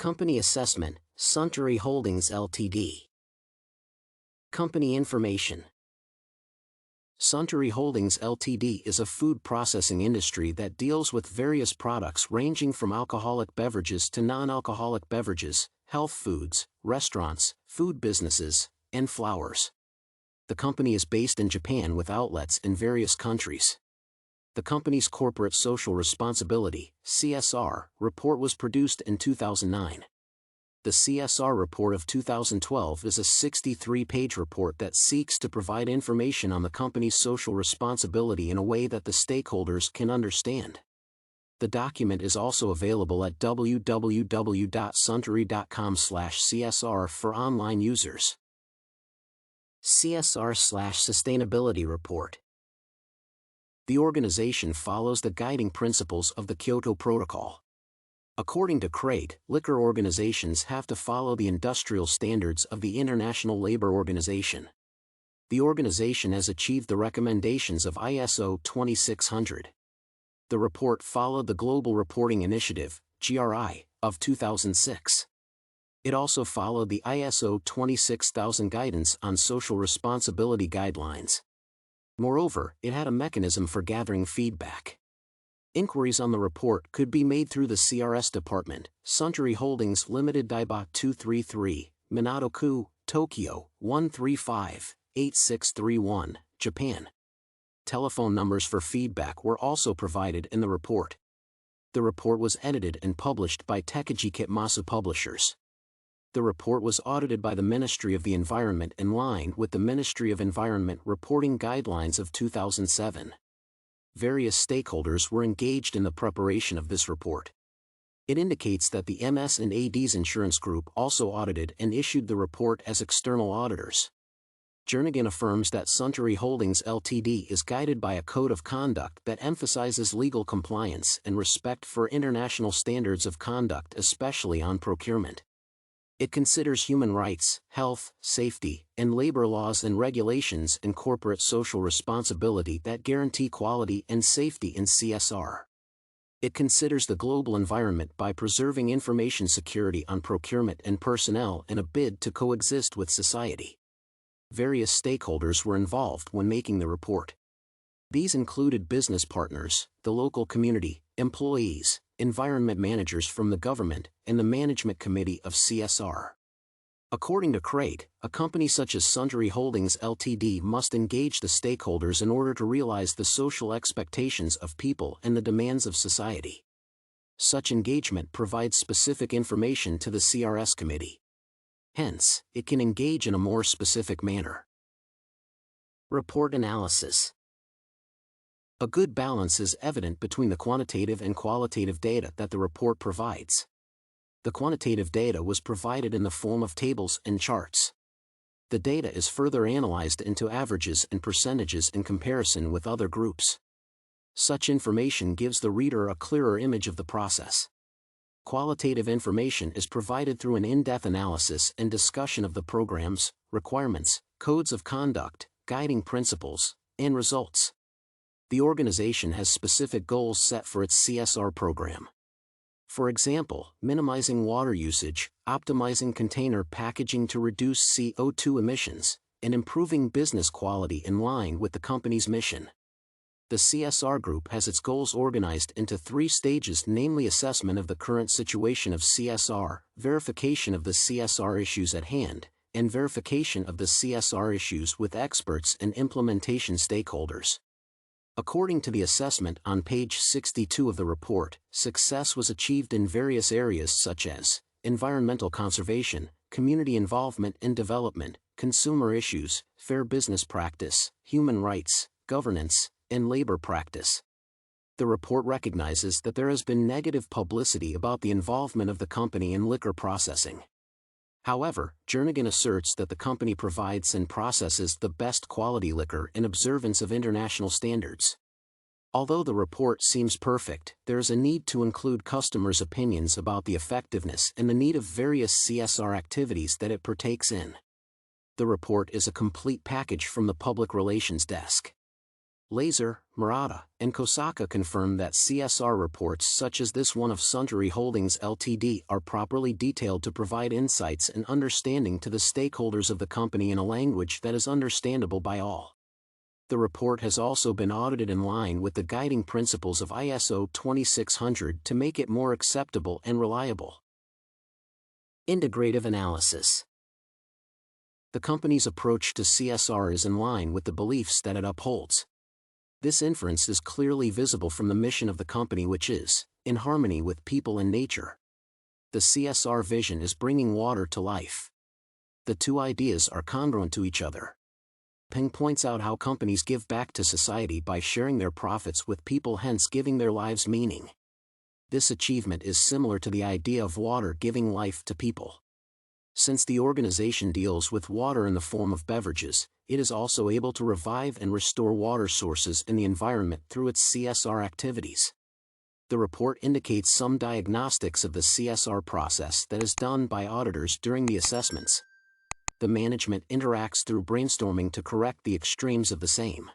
Company Assessment, Suntory Holdings Ltd. Company Information. Suntory Holdings Ltd. is a food processing industry that deals with various products ranging from alcoholic beverages to non-alcoholic beverages, health foods, restaurants, food businesses, and flowers. The company is based in Japan with outlets in various countries. The company's Corporate Social Responsibility (CSR) report was produced in 2009. The CSR report of 2012 is a 63-page report that seeks to provide information on the company's social responsibility in a way that the stakeholders can understand. The document is also available at www.suntory.com/CSR for online users. CSR/Sustainability Report. The organization follows the guiding principles of the Kyoto Protocol. According to Craig, liquor organizations have to follow the industrial standards of the International Labour Organization. The organization has achieved the recommendations of ISO 2600. The report followed the Global Reporting Initiative (GRI) of 2006. It also followed the ISO 26000 Guidance on Social Responsibility Guidelines. Moreover, it had a mechanism for gathering feedback. Inquiries on the report could be made through the CRS Department, Suntory Holdings Ltd. Daiba 233, Minato-ku, Tokyo, 135-8631, Japan. Telephone numbers for feedback were also provided in the report. The report was edited and published by Tekiji Kitmasu Publishers. The report was audited by the Ministry of the Environment in line with the Ministry of Environment Reporting Guidelines of 2007. Various stakeholders were engaged in the preparation of this report. It indicates that the MS&AD's insurance group also audited and issued the report as external auditors. Jernigan affirms that Suntory Holdings Ltd. is guided by a code of conduct that emphasizes legal compliance and respect for international standards of conduct, especially on procurement. It considers human rights, health, safety, and labor laws and regulations and corporate social responsibility that guarantee quality and safety in CSR. It considers the global environment by preserving information security on procurement and personnel in a bid to coexist with society. Various stakeholders were involved when making the report. These included business partners, the local community, employees, environment managers from the government, and the management committee of CSR. According to Craig, a company such as Suntory Holdings Ltd. must engage the stakeholders in order to realize the social expectations of people and the demands of society. Such engagement provides specific information to the CRS committee. Hence, it can engage in a more specific manner. Report analysis. A good balance is evident between the quantitative and qualitative data that the report provides. The quantitative data was provided in the form of tables and charts. The data is further analyzed into averages and percentages in comparison with other groups. Such information gives the reader a clearer image of the process. Qualitative information is provided through an in-depth analysis and discussion of the programs, requirements, codes of conduct, guiding principles, and results. The organization has specific goals set for its CSR program. For example, minimizing water usage, optimizing container packaging to reduce CO2 emissions, and improving business quality in line with the company's mission. The CSR group has its goals organized into 3 stages, namely assessment of the current situation of CSR, verification of the CSR issues at hand, and verification of the CSR issues with experts and implementation stakeholders. According to the assessment on page 62 of the report, success was achieved in various areas such as environmental conservation, community involvement and development, consumer issues, fair business practice, human rights, governance, and labor practice. The report recognizes that there has been negative publicity about the involvement of the company in liquor processing. However, Jernigan asserts that the company provides and processes the best quality liquor in observance of international standards. Although the report seems perfect, there is a need to include customers' opinions about the effectiveness and the need of various CSR activities that it partakes in. The report is a complete package from the Public Relations Desk. Lazer, Murata, and Kosaka confirm that CSR reports such as this one of Suntory Holdings Ltd are properly detailed to provide insights and understanding to the stakeholders of the company in a language that is understandable by all. The report has also been audited in line with the guiding principles of ISO 2600 to make it more acceptable and reliable. Integrative Analysis. The company's approach to CSR is in line with the beliefs that it upholds. This inference is clearly visible from the mission of the company, which is, in harmony with people and nature. The CSR vision is bringing water to life. The two ideas are congruent to each other. Peng points out how companies give back to society by sharing their profits with people, hence giving their lives meaning. This achievement is similar to the idea of water giving life to people. Since the organization deals with water in the form of beverages, it is also able to revive and restore water sources in the environment through its CSR activities. The report indicates some diagnostics of the CSR process that is done by auditors during the assessments. The management interacts through brainstorming to correct the extremes of the same.